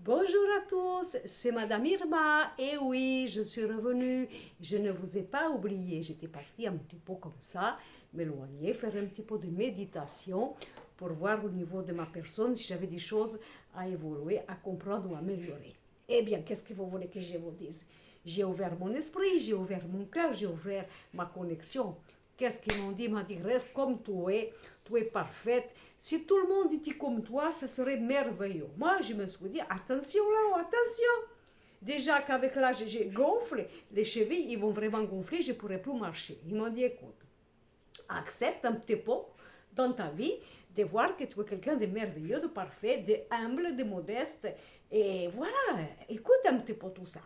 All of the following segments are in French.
Bonjour à tous, c'est Madame Irma. Et oui, je suis revenue. Je ne vous ai pas oublié. J'étais partie un petit peu comme ça, m'éloigner, faire un petit peu de méditation pour voir au niveau de ma personne si j'avais des choses à évoluer, à comprendre ou à améliorer. Eh bien, qu'est-ce que vous voulez que je vous dise? J'ai ouvert mon esprit, j'ai ouvert mon cœur, j'ai ouvert ma connexion. Qu'est-ce qu'ils m'ont dit? Ils m'ont dit, reste comme tu es parfaite. Si tout le monde était comme toi, ça serait merveilleux. Moi, je me suis dit, attention là, attention. Déjà qu'avec l'âge, j'ai gonflé, les chevilles, ils vont vraiment gonfler, je ne pourrai plus marcher. Ils m'ont dit, écoute, accepte un petit peu dans ta vie de voir que tu es quelqu'un de merveilleux, de parfait, de humble, de modeste. Et voilà, écoute un petit peu tout ça.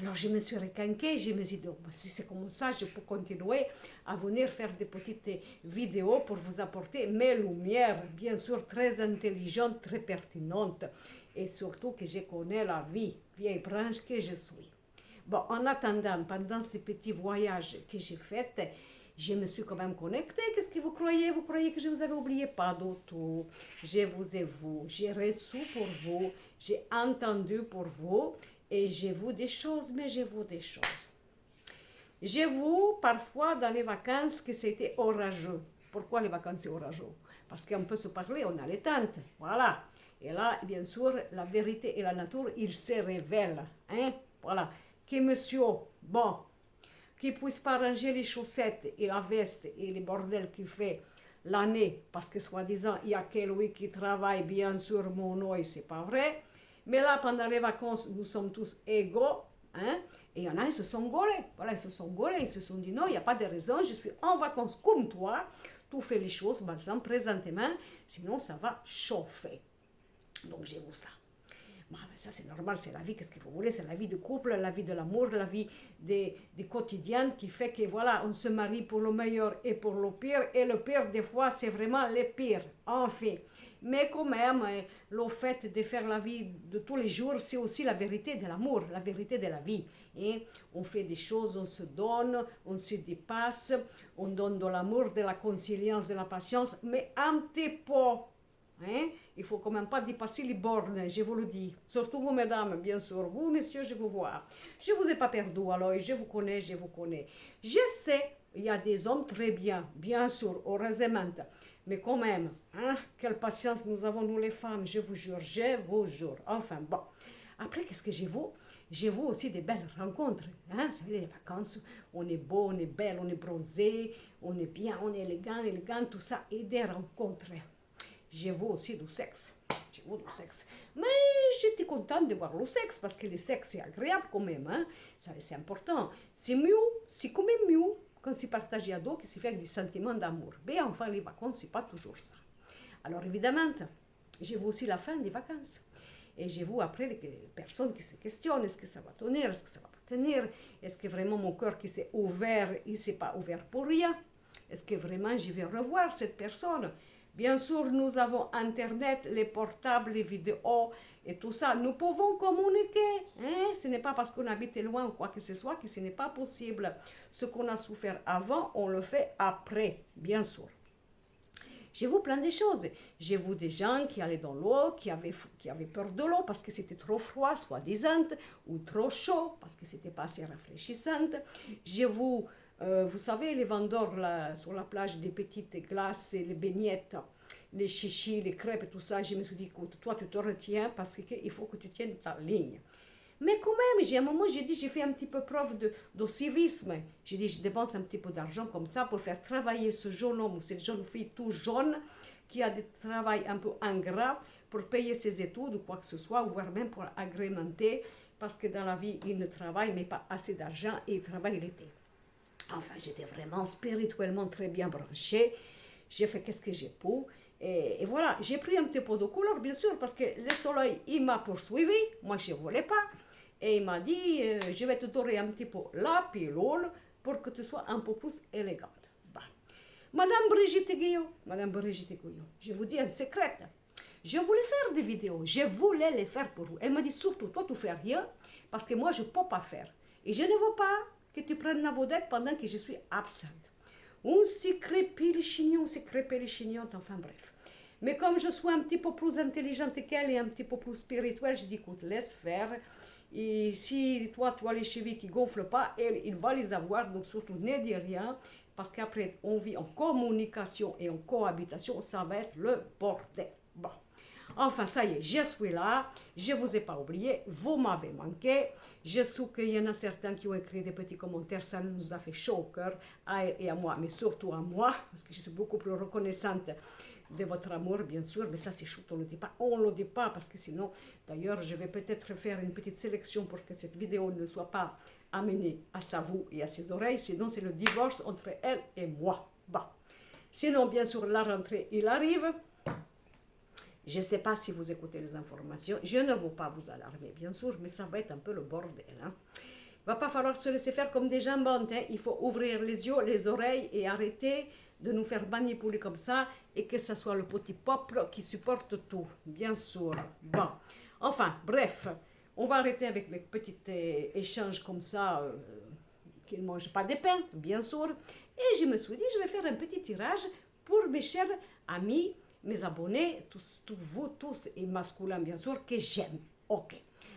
Alors je me suis requinquée, je me suis dit, si c'est comme ça, je peux continuer à venir faire des petites vidéos pour vous apporter mes lumières, bien sûr très intelligentes, très pertinentes, et surtout que je connais la vie, vieille branche que je suis. Bon, en attendant, pendant ces petits voyages que j'ai faits, je me suis quand même connectée. Qu'est-ce que vous croyez? Vous croyez que je vous avais oublié? Pas du tout. Je vous ai vu, j'ai reçu pour vous, j'ai entendu pour vous, et je vous des choses, mais je vous des choses. Je vous, parfois, dans les vacances, que c'était orageux. Pourquoi les vacances c'est orageux? Parce qu'on peut se parler, on a les tentes, voilà. Et là, bien sûr, la vérité et la nature, ils se révèlent, hein, voilà. Que monsieur, bon, qui ne puisse pas ranger les chaussettes et la veste et les bordels qu'il fait l'année, parce que soi-disant, il y a que lui qui travaille, bien sûr, mon œil, c'est pas vrai. Mais là, pendant les vacances, nous sommes tous égaux, hein, et il y en a, ils se sont gaulés. Voilà, ils se sont gaulés, ils se sont dit non, il n'y a pas de raison, je suis en vacances comme toi, tu fais les choses maintenant, présentement, sinon ça va chauffer. Donc j'ai vu ça. Bah, ça c'est normal, c'est la vie, qu'est-ce que vous voulez, c'est la vie de couple, la vie de l'amour, la vie des quotidiennes qui fait que voilà, on se marie pour le meilleur et pour le pire, et le pire des fois c'est vraiment le pire, en fait. Mais quand même, le fait de faire la vie de tous les jours, c'est aussi la vérité de l'amour, la vérité de la vie. Et on fait des choses, on se donne, on se dépasse, on donne de l'amour, de la conciliance, de la patience, mais un petit peu. Hein? Il ne faut quand même pas dépasser les bornes, je vous le dis. Surtout vous, mesdames, bien sûr. Vous, messieurs, je vous vois. Je ne vous ai pas perdu, alors je vous connais, je vous connais. Je sais, il y a des hommes très bien sûr, heureusement. Mais quand même, hein, quelle patience nous avons, nous les femmes, je vous jure, je vous jure. Enfin, bon. Après, qu'est-ce que j'ai vu? J'ai vu aussi des belles rencontres. Hein? Vous savez, les vacances, on est beau, on est belle, on est bronzé, on est bien, on est élégant, tout ça. Et des rencontres. J'ai vu aussi du sexe. J'ai vu du sexe. Mais j'étais contente de voir le sexe parce que le sexe c'est agréable quand même. Hein? Ça, c'est important. C'est mieux, c'est quand même mieux quand c'est partagé à deux que c'est fait avec des sentiments d'amour. Mais enfin, les vacances, c'est pas toujours ça. Alors évidemment, j'ai vu aussi la fin des vacances. Et j'ai vu après les personnes qui se questionnent, est-ce que ça va tenir, est-ce que ça va pas tenir, est-ce que vraiment mon cœur qui s'est ouvert, il s'est pas ouvert pour rien, est-ce que vraiment je vais revoir cette personne. Bien sûr, nous avons Internet, les portables, les vidéos et tout ça. Nous pouvons communiquer. Hein? Ce n'est pas parce qu'on habite loin ou quoi que ce soit que ce n'est pas possible. Ce qu'on a souffert avant, on le fait après, bien sûr. J'ai vu plein de choses. J'ai vu des gens qui allaient dans l'eau, qui avaient peur de l'eau parce que c'était trop froid, soi-disant, ou trop chaud parce que c'était pas assez rafraîchissant. J'ai vu, vous savez, les vendeurs là, sur la plage, des petites glaces, les beignettes, les chichis, les crêpes et tout ça. Je me suis dit, écoute, toi tu te retiens parce qu'il faut que tu tiennes ta ligne. Mais quand même, à un moment, j'ai dit, j'ai fait un petit peu preuve de civisme. J'ai dit, je dépense un petit peu d'argent comme ça pour faire travailler ce jeune homme ou cette jeune fille tout jeune qui a des travail un peu ingrat pour payer ses études ou quoi que ce soit, voire même pour agrémenter, parce que dans la vie, il ne travaille mais pas assez d'argent et il travaille l'été. Enfin, j'étais vraiment spirituellement très bien branchée. J'ai fait qu'est-ce que j'ai pu. Et voilà, j'ai pris un petit peu de couleur, bien sûr, parce que le soleil, il m'a poursuivi. Moi, je ne voulais pas. Et il m'a dit, je vais te donner un petit peu la pilule pour que tu sois un peu plus élégante. Bah. Madame Brigitte Guyot, je vous dis un secret. Je voulais faire des vidéos, je voulais les faire pour vous. Elle m'a dit surtout, toi, tu fais rien, parce que moi, je ne peux pas faire. Et je ne veux pas que tu prennes la vedette pendant que je suis absente. On s'est crêpé les chignons, enfin bref. Mais comme je suis un petit peu plus intelligente qu'elle et un petit peu plus spirituelle, je dis, écoute, laisse faire. Et si toi, tu as les chevilles qui gonflent pas, elle, il va les avoir. Donc surtout, ne dis rien. Parce qu'après, on vit en communication et en cohabitation. Ça va être le bordel. Bon. Enfin, ça y est, je suis là. Je ne vous ai pas oublié. Vous m'avez manqué. Je sais qu'il y en a certains qui ont écrit des petits commentaires. Ça nous a fait chaud au cœur, à elle et à moi, mais surtout à moi, parce que je suis beaucoup plus reconnaissante de votre amour, bien sûr, mais ça c'est chouette, on ne le dit pas, on ne le dit pas, parce que sinon, d'ailleurs, je vais peut-être faire une petite sélection pour que cette vidéo ne soit pas amenée à sa vous et à ses oreilles, sinon c'est le divorce entre elle et moi. Bon. Sinon, bien sûr, la rentrée, il arrive. Je ne sais pas si vous écoutez les informations, je ne veux pas vous alarmer, bien sûr, mais ça va être un peu le bordel. Hein. Il ne va pas falloir se laisser faire comme des jambons, hein. Il faut ouvrir les yeux, les oreilles et arrêter de nous faire manipuler comme ça et que ce soit le petit peuple qui supporte tout, bien sûr. Bon, enfin, bref, on va arrêter avec mes petits échanges comme ça, qui ne mangent pas de pain, bien sûr. Et je me suis dit, je vais faire un petit tirage pour mes chers amis, mes abonnés, tous vous tous, et masculins, bien sûr, que j'aime. Ok.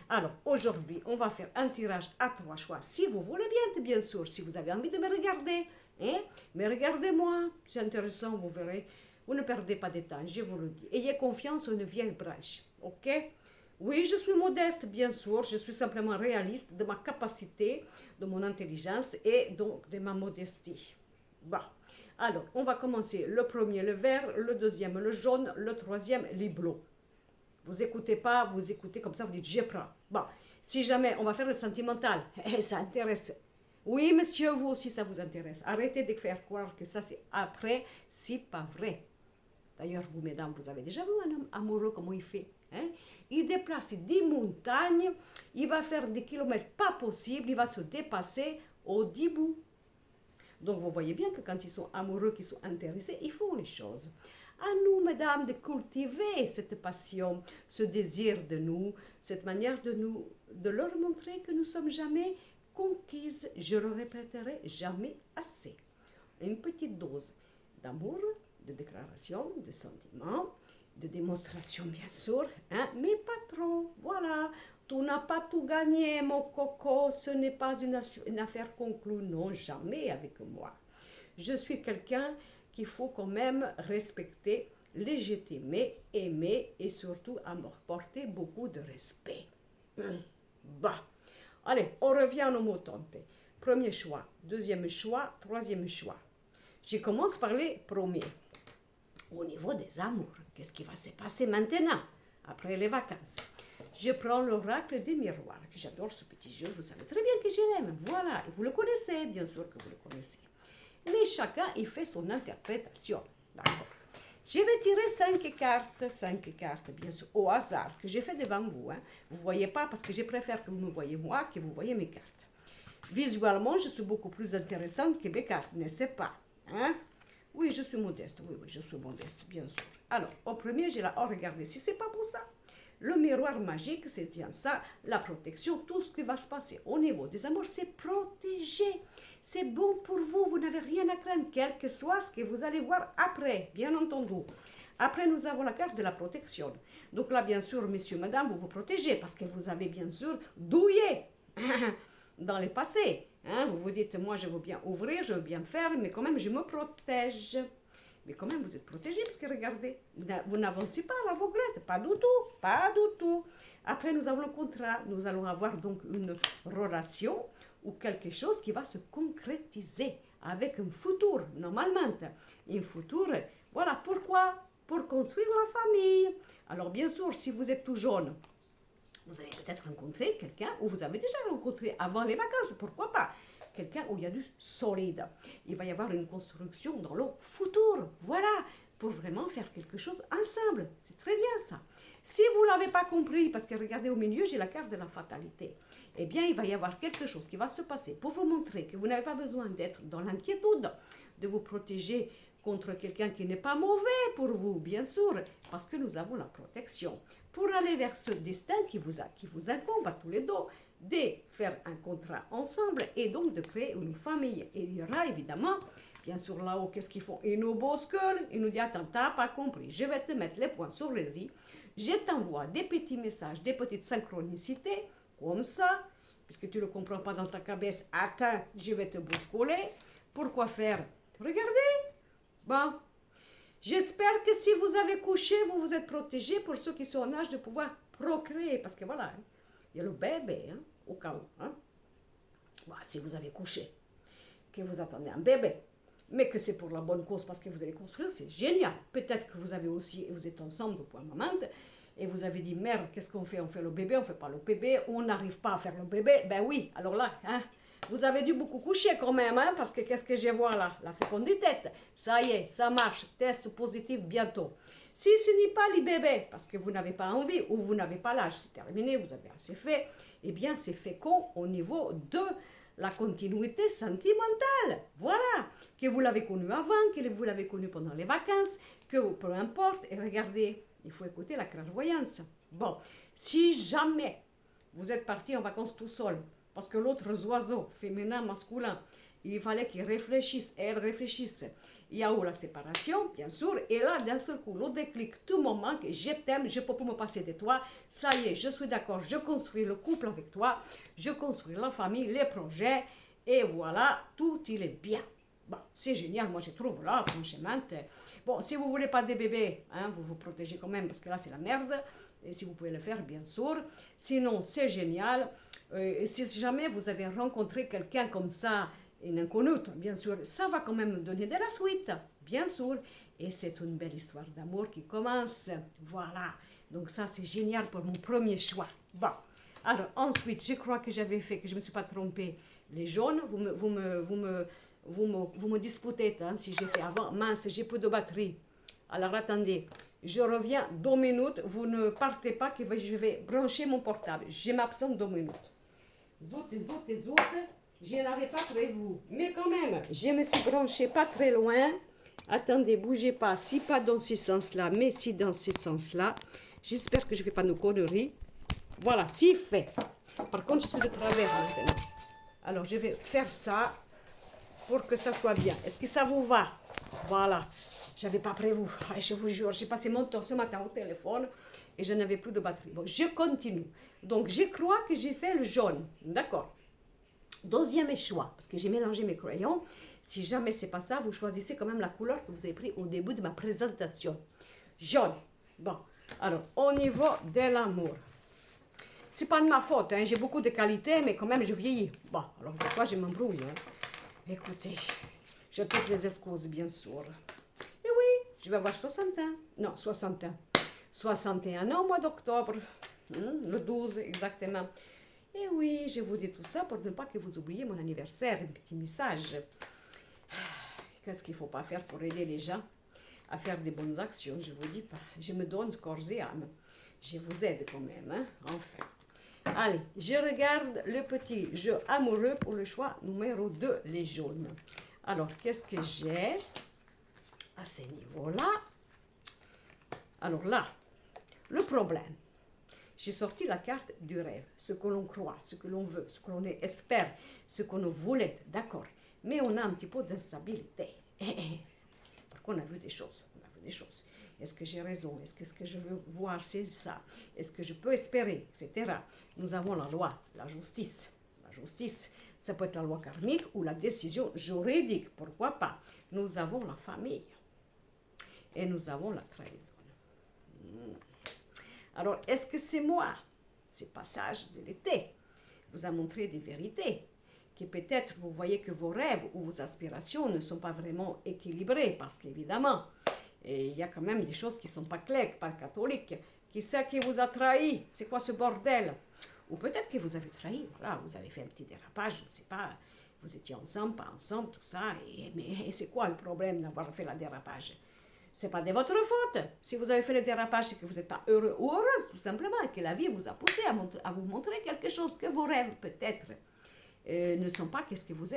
Alors, aujourd'hui, on va faire un tirage à 3 choix, si vous voulez bien sûr, si vous avez envie de me regarder. Hein? Mais regardez-moi, c'est intéressant, vous verrez. Vous ne perdez pas de temps, je vous le dis. Ayez confiance en une vieille branche, ok? Oui, je suis modeste, bien sûr, je suis simplement réaliste de ma capacité, de mon intelligence et donc de ma modestie. Bon, alors, on va commencer. Le premier, le vert, le deuxième, le jaune, le troisième, les bleus. Vous écoutez pas, vous écoutez comme ça, vous dites, je prends. Bon, si jamais, on va faire le sentimental, ça intéresse. Oui, monsieur, vous aussi, ça vous intéresse. Arrêtez de faire croire que ça, c'est après, c'est pas vrai. D'ailleurs, vous, mesdames, vous avez déjà vu un homme amoureux, comment il fait, hein? Il déplace 10 montagnes, il va faire des kilomètres pas possibles, il va se dépasser au 10 bouts. Donc, vous voyez bien que quand ils sont amoureux, qu'ils sont intéressés, ils font les choses. À nous, mesdames, de cultiver cette passion, ce désir de nous, cette manière de leur montrer que nous sommes jamais conquise, je le répéterai jamais assez. Une petite dose d'amour, de déclaration, de sentiment, de démonstration bien sûr, hein, mais pas trop, voilà. Tu n'as pas tout gagné, mon coco, ce n'est pas une affaire conclue, non, jamais avec moi. Je suis quelqu'un qu'il faut quand même respecter, légitimer, aimer et surtout à me porter beaucoup de respect. Bah. Allez, on revient à nos moutons. Premier choix, deuxième choix, troisième choix. Je commence par les premiers. Au niveau des amours, qu'est-ce qui va se passer maintenant, après les vacances? Je prends l'oracle des miroirs. J'adore ce petit jeu, vous savez très bien que je l'aime. Voilà, et vous le connaissez, bien sûr que vous le connaissez. Mais chacun, il fait son interprétation. D'accord. Je vais tirer 5 cartes, bien sûr, au hasard, que j'ai fait devant vous. Hein. Vous ne voyez pas, parce que je préfère que vous me voyez moi, que vous voyez mes cartes. Visuellement, je suis beaucoup plus intéressante que mes cartes, n'est-ce pas? Hein? Oui, je suis modeste, oui, je suis modeste, bien sûr. Alors, au premier, j'ai là, oh, regardez, si c'est pas pour ça. Le miroir magique, c'est bien ça, la protection, tout ce qui va se passer au niveau des amours, c'est protégé. C'est bon pour vous, vous n'avez rien à craindre, quel que soit ce que vous allez voir après, bien entendu. Après, nous avons la carte de la protection. Donc là, bien sûr, messieurs, madame, vous vous protégez parce que vous avez bien sûr douillé dans le passé. Hein, vous vous dites, moi, je veux bien ouvrir, je veux bien faire, mais quand même, je me protège. Mais quand même, vous êtes protégé parce que regardez, vous n'avancez pas à l'aveuglette, pas du tout, pas du tout. Après, nous avons le contrat. Nous allons avoir donc une relation ou quelque chose qui va se concrétiser avec un futur, normalement. Un futur, voilà, pourquoi? Pour construire la famille. Alors, bien sûr, si vous êtes tout jeune, vous avez peut-être rencontré quelqu'un ou vous avez déjà rencontré avant les vacances, pourquoi pas? Quelqu'un où il y a du solide. Il va y avoir une construction dans le futur. Voilà, pour vraiment faire quelque chose ensemble. C'est très bien ça. Si vous ne l'avez pas compris, parce que regardez au milieu, j'ai la carte de la fatalité, eh bien, il va y avoir quelque chose qui va se passer pour vous montrer que vous n'avez pas besoin d'être dans l'inquiétude, de vous protéger contre quelqu'un qui n'est pas mauvais pour vous, bien sûr, parce que nous avons la protection. Pour aller vers ce destin qui vous incombe à tous les deux, de faire un contrat ensemble et donc de créer une famille. Et il y aura évidemment Bien sûr, là-haut, qu'est-ce qu'ils font? Ils nous bousculent, ils nous disent, attends, t'as pas compris, je vais te mettre les points sur les i, je t'envoie des petits messages, des petites synchronicités, comme ça, puisque tu ne le comprends pas dans ta cabesse, attends, je vais te bousculer. Pourquoi faire? Regardez. Bon, j'espère que si vous avez couché, vous vous êtes protégé pour ceux qui sont en âge de pouvoir procréer, parce que voilà, hein, il y a le bébé, hein, au cas où. Hein. Bon, si vous avez couché, que vous attendez un bébé, mais que c'est pour la bonne cause parce que vous allez construire, c'est génial. Peut-être que vous avez aussi, vous êtes ensemble au point moment, et vous avez dit, merde, qu'est-ce qu'on fait? On fait le bébé, on fait pas le bébé, on n'arrive pas à faire le bébé. Ben oui, alors là, hein, vous avez dû beaucoup coucher quand même, hein, parce que qu'est-ce que je vois là? La fécondité. Ça y est, ça marche, test positif bientôt. Si ce n'est pas les bébés, parce que vous n'avez pas envie ou vous n'avez pas l'âge, c'est terminé, vous avez assez fait, eh bien c'est fécond au niveau de la continuité sentimentale. Voilà, que vous l'avez connu avant, que vous l'avez connu pendant les vacances, que peu importe. Et regardez, il faut écouter la clairvoyance. Bon, si jamais vous êtes parti en vacances tout seul, parce que l'autre oiseau, féminin, masculin, il fallait qu'il réfléchisse, elle réfléchisse. Il y a eu la séparation, bien sûr, et là, d'un seul coup, le déclic, tout me manque, je t'aime, je ne peux pas me passer de toi, ça y est, je suis d'accord, je construis le couple avec toi, je construis la famille, les projets, et voilà, tout il est bien. Bon, c'est génial, moi je trouve là, franchement. Bon, si vous ne voulez pas de bébé, hein, vous vous protégez quand même, parce que là c'est la merde, et si vous pouvez le faire, bien sûr. Sinon, c'est génial. Et si jamais vous avez rencontré quelqu'un comme ça, une inconnue, bien sûr, ça va quand même donner de la suite, bien sûr. Et c'est une belle histoire d'amour qui commence. Voilà. Donc ça, c'est génial pour mon premier choix. Bon. Alors, ensuite, je crois que j'avais fait, que je ne me suis pas trompée, les jaunes. Vous me disputez hein, si j'ai fait avant. Mince, j'ai peu de batterie. Alors, attendez. Je reviens 2 minutes. Vous ne partez pas, que je vais brancher mon portable. Je m'absente 2 minutes. Zout. Je n'avais pas prévu. Mais quand même, je me suis branchée pas très loin. Attendez, bougez pas. Si pas dans ce sens-là, mais si dans ce sens-là. J'espère que je ne fais pas nos conneries. Voilà, si fait. Par contre, je suis de travers maintenant. Alors, je vais faire ça pour que ça soit bien. Est-ce que ça vous va? Voilà. J'avais pas prévu. Je vous jure, j'ai passé mon temps ce matin au téléphone et je n'avais plus de batterie. Bon, je continue. Donc, je crois que j'ai fait le jaune. D'accord. Deuxième choix, parce que j'ai mélangé mes crayons. Si jamais c'est pas ça, vous choisissez quand même la couleur que vous avez pris au début de ma présentation. Jaune. Bon. Alors, au niveau de l'amour. C'est pas de ma faute, hein. J'ai beaucoup de qualités, mais quand même, je vieillis. Bon, alors pourquoi je m'embrouille, hein? Écoutez, j'ai toutes les excuses, bien sûr. Et oui, je vais avoir 60 ans. Non, 60 ans. 61 ans au mois d'octobre. Le 12, exactement. Et oui, je vous dis tout ça pour ne pas que vous oubliez mon anniversaire. Un petit message. Qu'est-ce qu'il ne faut pas faire pour aider les gens à faire des bonnes actions? Je vous dis pas. Je me donne corps et âme. Je vous aide quand même, hein? Enfin. Allez, je regarde le petit jeu amoureux pour le choix numéro 2, les jaunes. Alors, qu'est-ce que j'ai à ce niveau-là? Alors là, le problème. J'ai sorti la carte du rêve, ce que l'on croit, ce que l'on veut, ce que l'on espère, ce que l'on voulait, d'accord. Mais on a un petit peu d'instabilité. Parce qu'on a vu des choses, Est-ce que j'ai raison? Est-ce que ce que je veux voir, c'est ça? Est-ce que je peux espérer? Etc. Nous avons la loi, la justice. La justice, ça peut être la loi karmique ou la décision juridique, pourquoi pas. Nous avons la famille. Et nous avons la trahison. Alors, est-ce que c'est moi, ce passage de l'été, vous a montré des vérités, que peut-être vous voyez que vos rêves ou vos aspirations ne sont pas vraiment équilibrés, parce qu'évidemment, il y a quand même des choses qui ne sont pas claires, pas catholiques. Qui c'est qui vous a trahi? C'est quoi ce bordel? Ou peut-être que vous avez trahi, voilà, vous avez fait un petit dérapage, je ne sais pas, vous étiez ensemble, pas ensemble, tout ça, mais c'est quoi le problème d'avoir fait le dérapage? C'est pas de votre faute. Si vous avez fait le dérapage, c'est que vous n'êtes pas heureux ou heureuse, tout simplement, et que la vie vous a poussé à vous montrer quelque chose que vos rêves, peut-être, ne sont pas ce que vous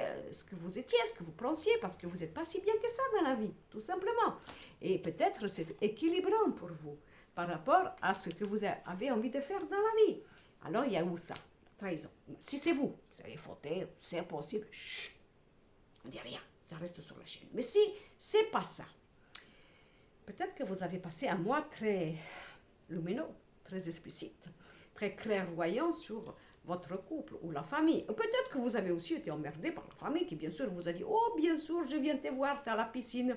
étiez, ce que vous pensiez, parce que vous n'êtes pas si bien que ça dans la vie, tout simplement. Et peut-être c'est équilibrant pour vous, par rapport à ce que vous avez envie de faire dans la vie. Alors, il y a où ça? Trahison. Si c'est vous, vous avez fauté, c'est possible, chut, on ne dit rien. ça reste sur la chaîne. Mais si c'est pas ça, peut-être que vous avez passé un mois très lumineux, très explicite, très clairvoyant sur votre couple ou la famille. Peut-être que vous avez aussi été emmerdé par la famille qui, bien sûr, vous a dit « Oh, bien sûr, je viens te voir, tu as la piscine,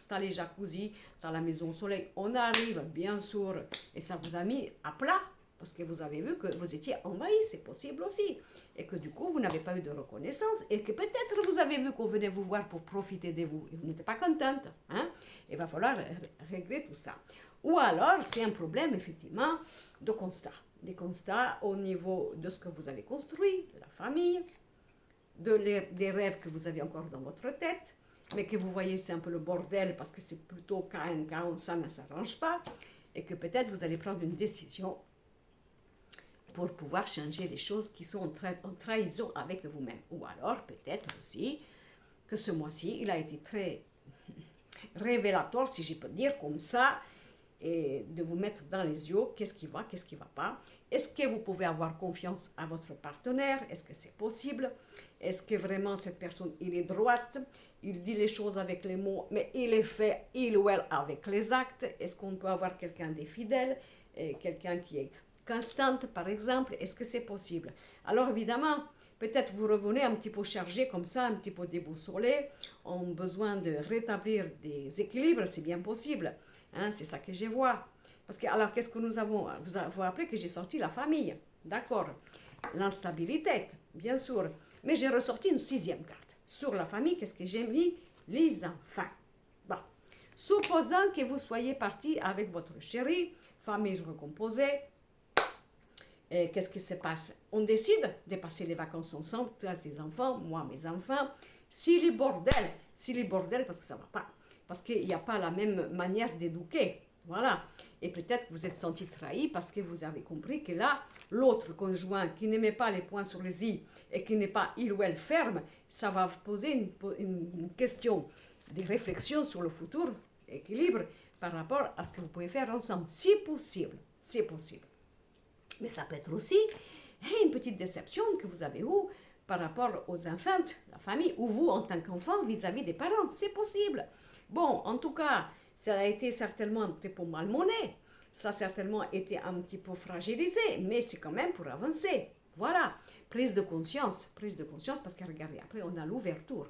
tu as les jacuzzis, tu as la maison au soleil. On arrive, bien sûr. » Et ça vous a mis à plat parce que vous avez vu que vous étiez envahi, c'est possible aussi. Et que du coup, vous n'avez pas eu de reconnaissance et que peut-être vous avez vu qu'on venait vous voir pour profiter de vous et vous n'étiez pas contente. Hein? Il va falloir régler tout ça. Ou alors, c'est un problème, effectivement, de constat. Des constats au niveau de ce que vous avez construit, de la famille, des rêves que vous avez encore dans votre tête, mais que vous voyez c'est un peu le bordel parce que c'est plutôt quand ça ne s'arrange pas, et que peut-être vous allez prendre une décision pour pouvoir changer les choses qui sont en trahison avec vous-même. Ou alors peut-être aussi que ce mois-ci, il a été très révélateur, si je peux dire comme ça, et de vous mettre dans les yeux qu'est-ce qui va pas. Est-ce que vous pouvez avoir confiance à votre partenaire? Est-ce que c'est possible? Est-ce que vraiment cette personne, il est droite? Il dit les choses avec les mots, mais il les fait, il ou elle, avec les actes. Est-ce qu'on peut avoir quelqu'un de fidèle, quelqu'un qui est constante, par exemple? Est-ce que c'est possible? Alors évidemment, peut-être vous revenez un petit peu chargé comme ça, un petit peu déboussolé, en besoin de rétablir des équilibres, c'est bien possible. Hein, c'est ça que je vois. Parce que, alors, qu'est-ce que nous avons? Vous vous rappelez que j'ai sorti la famille, d'accord? L'instabilité, bien sûr. Mais j'ai ressorti une 6e carte. Sur la famille, qu'est-ce que j'ai mis? Les enfants. Bon. Supposons que vous soyez parti avec votre chéri, famille recomposée, qu'est-ce qui se passe? On décide de passer les vacances ensemble, toi tes enfants, moi mes enfants. Si les bordels, parce que ça ne va pas. Parce qu'il n'y a pas la même manière d'éduquer. Voilà. Et peut-être que vous êtes senti trahi parce que vous avez compris que là, l'autre conjoint qui ne met pas les points sur les i et qui n'est pas il ou elle ferme, ça va poser une question de réflexion sur le futur équilibre par rapport à ce que vous pouvez faire ensemble. Si possible, c'est possible. Mais ça peut être aussi une petite déception que vous avez eue par rapport aux enfants, la famille, ou vous en tant qu'enfant vis-à-vis des parents. C'est possible. Bon, en tout cas, ça a été certainement un petit peu malmené, ça a certainement été un petit peu fragilisé, mais c'est quand même pour avancer. Voilà, prise de conscience parce que regardez, après on a l'ouverture.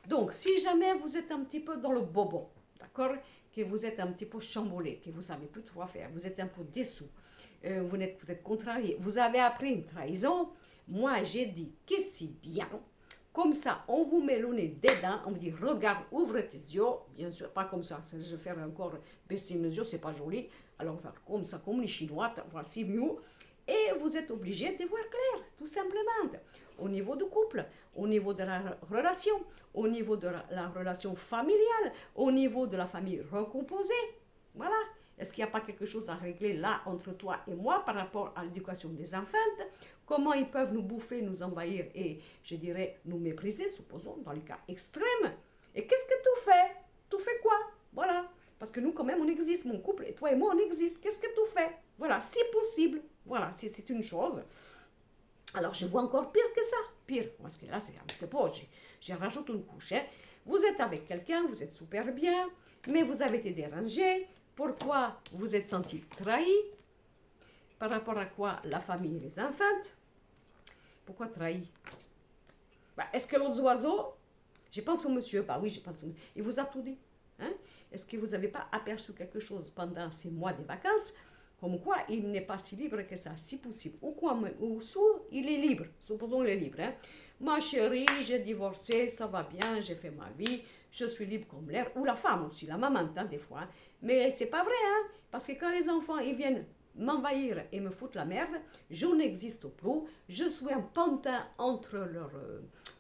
Donc, si jamais vous êtes un petit peu dans le bobo, d'accord, que vous êtes un petit peu chamboulé, que vous ne savez plus quoi faire, vous êtes un peu dessous, vous êtes contrarié, vous avez appris une trahison, moi j'ai dit que c'est bien. Comme ça, on vous met le nez dedans, on vous dit, regarde, ouvre tes yeux. Bien sûr, pas comme ça, je vais faire encore baisser mes yeux, c'est pas joli. Alors, on va faire comme ça, comme les Chinois, voici mieux. Et vous êtes obligé de voir clair, tout simplement. Au niveau du couple, au niveau de la relation, au niveau de la relation familiale, au niveau de la famille recomposée. Voilà. Est-ce qu'il n'y a pas quelque chose à régler là entre toi et moi par rapport à l'éducation des enfants? Comment ils peuvent nous bouffer, nous envahir et, je dirais, nous mépriser, supposons, dans les cas extrêmes? Et qu'est-ce que tu fais? Tu fais quoi? Voilà. Parce que nous, quand même, on existe. Mon couple et toi et moi, on existe. Qu'est-ce que tu fais? Voilà, si possible. Voilà, c'est une chose. Alors, je vois encore pire que ça. Pire. Parce que là, c'est un petit peu, j'ai rajouté une couche. Hein. Vous êtes avec quelqu'un, vous êtes super bien, mais vous avez été dérangé. Pourquoi vous êtes senti trahi? Par rapport à quoi? La famille et les enfants. Pourquoi trahi? Est-ce que l'autre oiseau, je pense au monsieur, oui, je pense au monsieur, il vous a tout dit. Hein? Est-ce que vous n'avez pas aperçu quelque chose pendant ces mois de vacances, comme quoi il n'est pas si libre que ça, si possible, ou soit il est libre, supposons qu'il est libre. Hein? Ma chérie, j'ai divorcé, ça va bien, j'ai fait ma vie, je suis libre comme l'air, ou la femme aussi, la maman, hein, des fois. Hein? Mais c'est pas vrai, hein? Parce que quand les enfants ils viennent m'envahir et me foutre la merde, je n'existe plus, je suis un pantin entre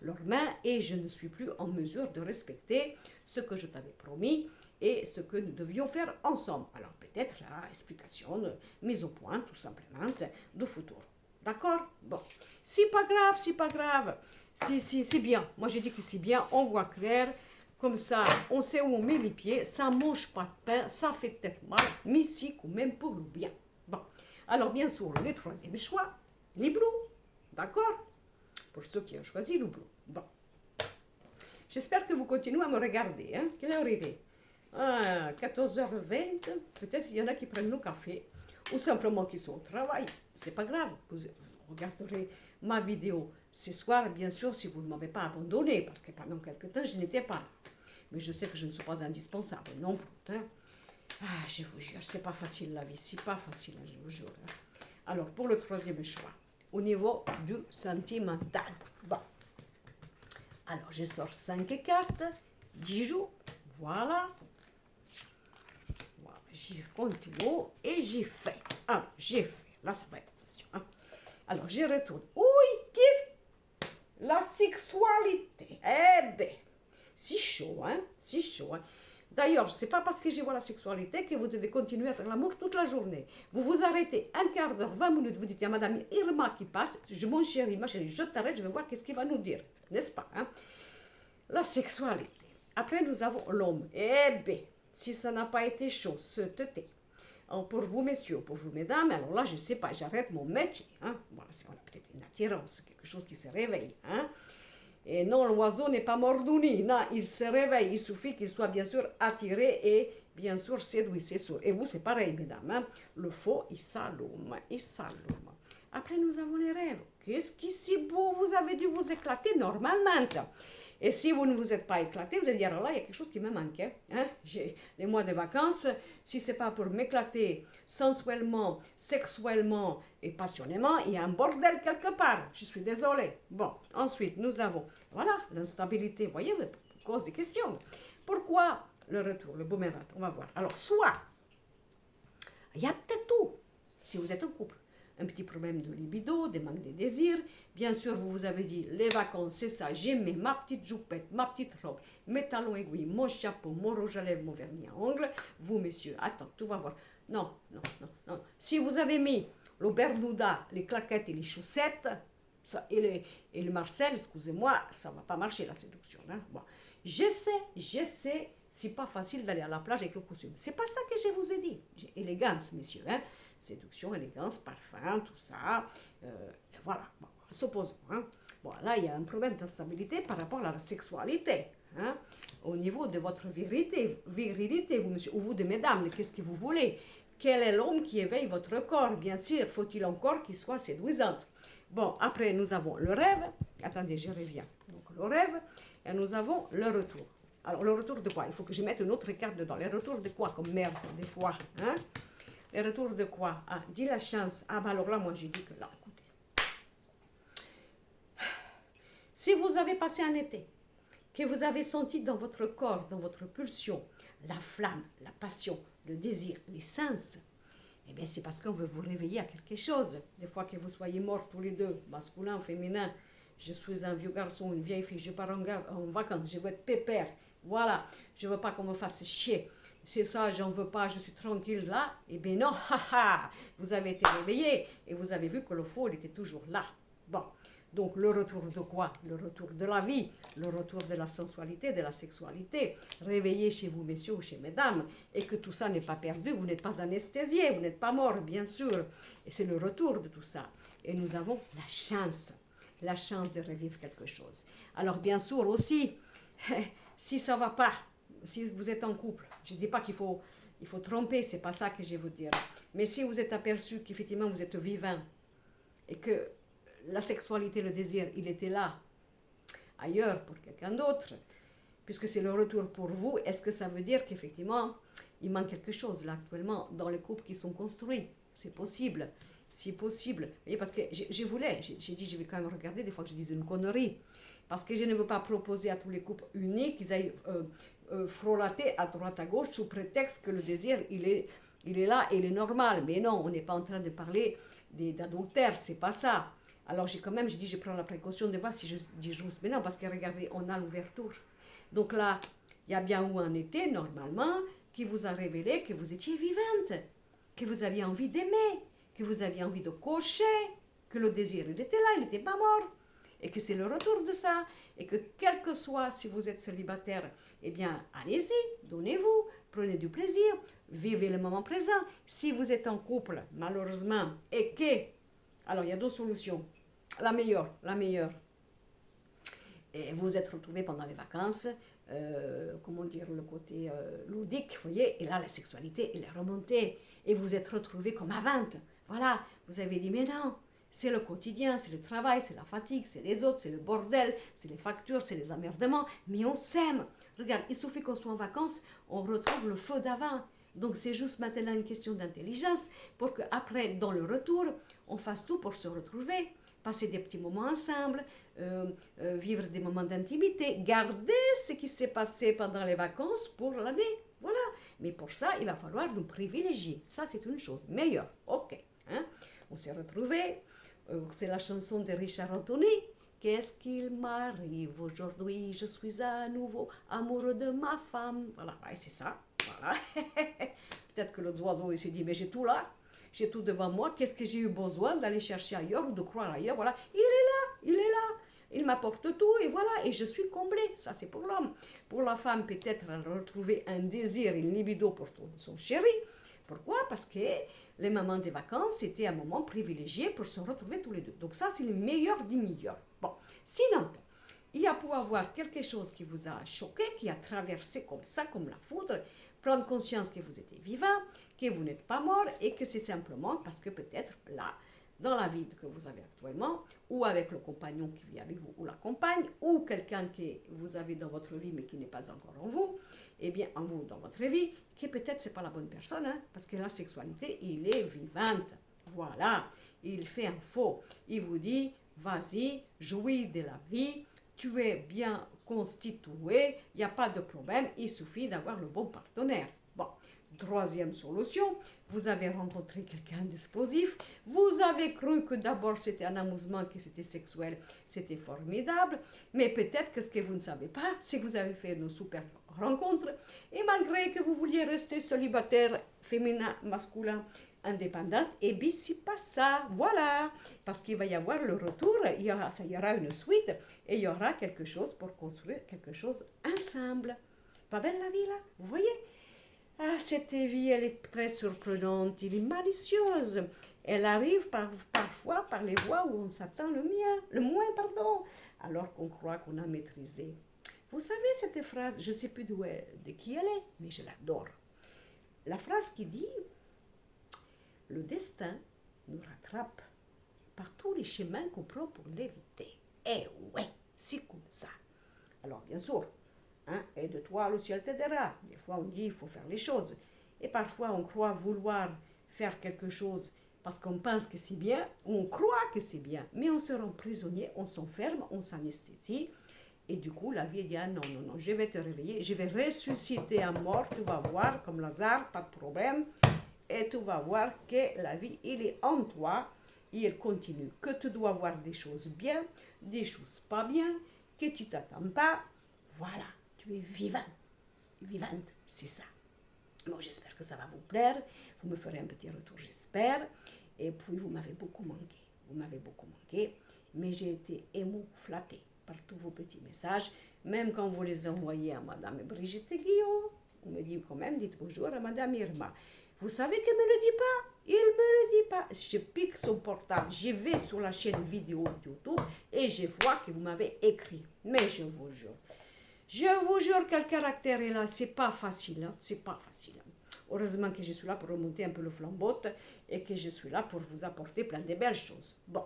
leurs mains et je ne suis plus en mesure de respecter ce que je t'avais promis et ce que nous devions faire ensemble. Alors peut-être la explication, mise au point tout simplement de futur. D'accord? Bon, c'est pas grave, c'est bien. Moi j'ai dit que c'est bien, on voit clair. Comme ça, on sait où on met les pieds, ça ne mange pas de pain, ça fait peut-être mal, mais c'est quand même pour le bien. Bon, alors bien sûr, le troisième choix, les bleus, d'accord? Pour ceux qui ont choisi le bleu. Bon, J'espère que vous continuez à me regarder. Hein. Quelle heure il est? 14h20. Peut-être il y en a qui prennent le café ou simplement qui sont au travail. C'est pas grave. Vous regarderez ma vidéo ce soir, bien sûr, si vous ne m'avez pas abandonné, parce que pendant quelque temps, je n'étais pas là. Mais je sais que je ne suis pas indispensable non plus. Hein. Je vous jure, c'est pas facile la vie, c'est pas facile, je vous jure. Hein. Alors, pour le troisième choix, au niveau du sentimental. Bon. Alors, je sors 5 cartes, 10 jours, voilà. Voilà, j'y continue et j'y fais. Ah, j'ai fait. Là, ça va être attention. Hein. Alors, je retourne. Oui, qu'est-ce? La sexualité. Eh bien, si chaud, hein? Si chaud, hein? D'ailleurs, ce n'est pas parce que je vois la sexualité que vous devez continuer à faire l'amour toute la journée. Vous vous arrêtez un quart d'heure, 20 minutes, vous dites, il y a Madame Irma qui passe, mon chéri, ma chérie, je t'arrête, je vais voir qu'est-ce qu'il va nous dire. N'est-ce pas? Hein? La sexualité. Après, nous avons l'homme. Eh bien, si ça n'a pas été chaud, ce thé. Pour vous, messieurs, pour vous, mesdames, alors là, je ne sais pas, j'arrête mon métier. Hein? Voilà, on a peut-être une attirance, quelque chose qui se réveille. Hein? Et non, l'oiseau n'est pas mort du nid. Non, il se réveille. Il suffit qu'il soit bien sûr attiré et bien sûr séduit, c'est sûr. Et vous, c'est pareil, mesdames. Hein? Le faux, il s'allume, il s'allume. Après, nous avons les rêves. Qu'est-ce qui est si beau? Vous avez dû vous éclater normalement. Et si vous ne vous êtes pas éclaté, vous allez dire, là, il y a quelque chose qui me manque. Hein? J'ai les mois de vacances, si ce n'est pas pour m'éclater sensuellement, sexuellement et passionnément, il y a un bordel quelque part. Je suis désolée. Bon, ensuite, nous avons, voilà, l'instabilité. Vous voyez, cause des questions. Pourquoi le retour, le boomerang? On va voir. Alors, soit, il y a peut-être tout, si vous êtes en couple. Un petit problème de libido, des manques de désirs. Bien sûr, vous vous avez dit, les vacances, c'est ça, j'aimais ma petite joupette, ma petite robe, mes talons aiguilles, mon chapeau, mon rouge à lèvres, mon vernis à ongles. Vous, messieurs, attends, tout va voir. Non, non, non, non. Si vous avez mis le bernouda, les claquettes et les chaussettes, ça, et le Marcel, excusez-moi, ça ne va pas marcher, la séduction. Hein? Bon. Je sais, c'est pas facile d'aller à la plage avec le costume. C'est pas ça que je vous ai dit. Élégance, messieurs, hein? Séduction, élégance, parfum, tout ça. Voilà, bon, supposons. Hein. Bon, là, il y a un problème d'instabilité par rapport à la sexualité. Hein. Au niveau de votre virilité, vous, monsieur, ou vous, de mesdames, qu'est-ce que vous voulez? Quel est l'homme qui éveille votre corps? Bien sûr, faut-il encore qu'il soit séduisant? Bon, après, nous avons le rêve. Attendez, je reviens. Donc, le rêve, et nous avons le retour. Alors, le retour de quoi? Il faut que je mette une autre carte dedans. Le retour de quoi comme merde, des fois, hein? Le retour de quoi? Ah, dis la chance. Ah, bah alors là, moi, j'ai dit que là, écoutez. Si vous avez passé un été, que vous avez senti dans votre corps, dans votre pulsion, la flamme, la passion, le désir, les sens, eh bien, c'est parce qu'on veut vous réveiller à quelque chose. Des fois que vous soyez morts tous les deux, masculin, féminin, je suis un vieux garçon, une vieille fille, je pars en vacances, je veux être pépère. Voilà, je ne veux pas qu'on me fasse chier. C'est ça, j'en veux pas, je suis tranquille là. Eh bien non, haha, vous avez été réveillé et vous avez vu que le faux, il était toujours là. Bon, donc le retour de quoi? Le retour de la vie, le retour de la sensualité, de la sexualité. Réveillé chez vous, messieurs ou chez mesdames, et que tout ça n'est pas perdu, vous n'êtes pas anesthésié, vous n'êtes pas mort, bien sûr. Et c'est le retour de tout ça. Et nous avons la chance de revivre quelque chose. Alors bien sûr aussi, si ça ne va pas, si vous êtes en couple, je ne dis pas qu'il faut tromper, c'est pas ça que je vais vous dire. Mais si vous êtes aperçu qu'effectivement vous êtes vivant et que la sexualité, le désir, il était là, ailleurs pour quelqu'un d'autre, puisque c'est le retour pour vous, est-ce que ça veut dire qu'effectivement il manque quelque chose là actuellement dans les couples qui sont construits? C'est possible, c'est possible. Vous voyez, parce que j'ai dit je vais quand même regarder des fois que je dis une connerie. Parce que je ne veux pas proposer à tous les couples unis qu'ils aillent frôlater à droite à gauche sous prétexte que le désir, il est là et il est normal. Mais non, on n'est pas en train de parler d'adultère, c'est pas ça. Alors j'ai dit, je prends la précaution de voir si je dis juste. Mais non, parce que regardez, on a l'ouverture. Donc là, il y a bien eu un été, normalement, qui vous a révélé que vous étiez vivante, que vous aviez envie d'aimer, que vous aviez envie de cocher, que le désir, il était là, il n'était pas mort. Et que c'est le retour de ça, et que quel que soit si vous êtes célibataire, eh bien, allez-y, donnez-vous, prenez du plaisir, vivez le moment présent. Si vous êtes en couple, malheureusement, et que, alors il y a deux solutions, la meilleure, Et vous êtes retrouvés pendant les vacances, comment dire, le côté ludique, vous voyez, et là, la sexualité, elle est remontée. Et vous êtes retrouvés comme à 20. Voilà, vous avez dit, mais non, c'est le quotidien, c'est le travail, c'est la fatigue, c'est les autres, c'est le bordel, c'est les factures, c'est les emmerdements, mais on s'aime. Regarde, il suffit qu'on soit en vacances, on retrouve le feu d'avant. Donc c'est juste maintenant une question d'intelligence pour qu'après, dans le retour, on fasse tout pour se retrouver, passer des petits moments ensemble, vivre des moments d'intimité, garder ce qui s'est passé pendant les vacances pour l'année. Voilà. Mais pour ça, il va falloir nous privilégier. Ça, c'est une chose meilleure. Ok. Hein? On s'est retrouvés. C'est la chanson de Richard Anthony. Qu'est-ce qu'il m'arrive aujourd'hui? Je suis à nouveau amoureux de ma femme. Voilà, ouais, c'est ça. Voilà. Peut-être que l'autre oiseau il s'est dit, mais j'ai tout là. J'ai tout devant moi. Qu'est-ce que j'ai eu besoin d'aller chercher ailleurs ou de croire ailleurs? Voilà. Il est là. Il est là. Il m'apporte tout et voilà, et je suis comblée. Ça, c'est pour l'homme. Pour la femme, peut-être, elle retrouver un désir, une libido pour son chéri. Pourquoi? Parce que les moments des vacances, c'était un moment privilégié pour se retrouver tous les deux. Donc ça, c'est le meilleur des meilleurs. Bon, sinon, il y a pour avoir quelque chose qui vous a choqué, qui a traversé comme ça, comme la foudre, prendre conscience que vous étiez vivant, que vous n'êtes pas mort et que c'est simplement parce que peut-être là, dans la vie que vous avez actuellement, ou avec le compagnon qui vit avec vous, ou la compagne, ou quelqu'un que vous avez dans votre vie mais qui n'est pas encore en vous, eh bien en vous, dans votre vie, que peut-être c'est pas la bonne personne, hein, parce que la sexualité, il est vivante. Voilà, il fait un faux. Il vous dit, vas-y, jouis de la vie, tu es bien constitué, il n'y a pas de problème, il suffit d'avoir le bon partenaire. Bon. Troisième solution, vous avez rencontré quelqu'un d'explosif, vous avez cru que d'abord c'était un amusement, que c'était sexuel, c'était formidable, mais peut-être que ce que vous ne savez pas, c'est que vous avez fait une super rencontre, et malgré que vous vouliez rester célibataire, féminin, masculin, indépendante, et bien c'est pas ça, voilà, parce qu'il va y avoir le retour, il y aura une suite, et il y aura quelque chose pour construire quelque chose ensemble. Pas belle la vie là, vous voyez? Ah, cette vie, elle est très surprenante, elle est malicieuse. Elle arrive parfois par les voies où on s'attend le moins, pardon, alors qu'on croit qu'on a maîtrisé. Vous savez cette phrase, je ne sais plus de qui elle est, mais je l'adore. La phrase qui dit « Le destin nous rattrape par tous les chemins qu'on prend pour l'éviter. » Eh ouais, c'est comme ça. Alors bien sûr, hein, aide-toi, le ciel t'aidera. Des fois, on dit il faut faire les choses. Et parfois, on croit vouloir faire quelque chose parce qu'on pense que c'est bien, ou on croit que c'est bien, mais on se rend prisonnier, on s'enferme, on s'anesthésie. Et du coup, la vie dit ah, non, non, non, je vais te réveiller, je vais ressusciter à mort, tu vas voir, comme Lazare, pas de problème. Et tu vas voir que la vie, il est en toi, et elle continue. Que tu dois voir des choses bien, des choses pas bien, que tu t'attends pas. Voilà. Tu es vivante, c'est ça. Bon, j'espère que ça va vous plaire. Vous me ferez un petit retour, j'espère. Et puis, vous m'avez beaucoup manqué. Mais j'ai été flattée par tous vos petits messages. Même quand vous les envoyez à Madame Brigitte Guillaume, on me dit quand même, dites bonjour à Madame Irma. Vous savez qu'elle ne me le dit pas? Il ne me le dit pas. Je pique son portable, je vais sur la chaîne vidéo YouTube et je vois que vous m'avez écrit. Mais je vous jure que le caractère est là, c'est pas facile, hein? C'est pas facile. Heureusement que je suis là pour remonter un peu le flambeau et que je suis là pour vous apporter plein de belles choses. Bon,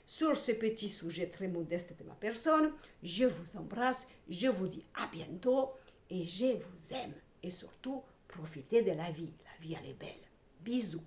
sur ce petit sujet très modeste de ma personne, je vous embrasse, je vous dis à bientôt et je vous aime. Et surtout, profitez de la vie. La vie, elle est belle. Bisous.